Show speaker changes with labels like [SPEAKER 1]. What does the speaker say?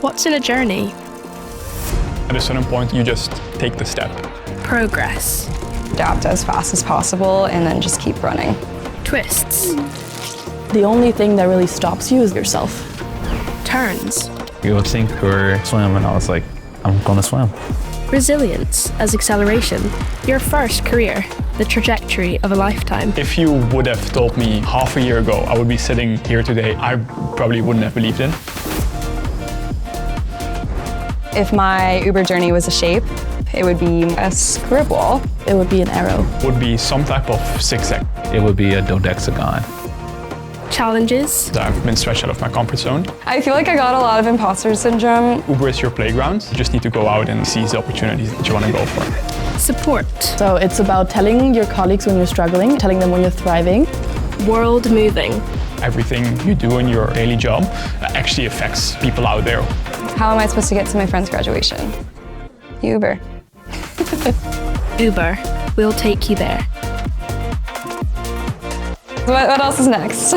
[SPEAKER 1] What's in a journey?
[SPEAKER 2] At a certain point, you just take the step.
[SPEAKER 1] Progress.
[SPEAKER 3] Adapt as fast as possible and then just keep running.
[SPEAKER 1] Twists.
[SPEAKER 4] The only thing that really stops you is yourself.
[SPEAKER 1] Turns.
[SPEAKER 5] You would think or swim, and I was like, I'm gonna swim.
[SPEAKER 1] Resilience as acceleration. Your first career. The trajectory of a lifetime.
[SPEAKER 2] If you would have told me half a year ago I would be sitting here today, I probably wouldn't have believed in.
[SPEAKER 3] If my Uber journey was a shape, it would be a scribble.
[SPEAKER 4] It would be an arrow.
[SPEAKER 2] Would be some type of zigzag.
[SPEAKER 5] It would be a dodecagon.
[SPEAKER 1] Challenges.
[SPEAKER 2] I've been stretched out of my comfort zone.
[SPEAKER 3] I feel like I got a lot of imposter syndrome.
[SPEAKER 2] Uber is your playground. You just need to go out and seize the opportunities that you want to go for.
[SPEAKER 1] Support.
[SPEAKER 4] So it's about telling your colleagues when you're struggling, telling them when you're thriving.
[SPEAKER 1] World moving.
[SPEAKER 2] Everything you do in your daily job actually affects people out there.
[SPEAKER 3] How am I supposed to get to my friend's graduation? Uber.
[SPEAKER 1] Uber. We'll take you there.
[SPEAKER 3] What else is next?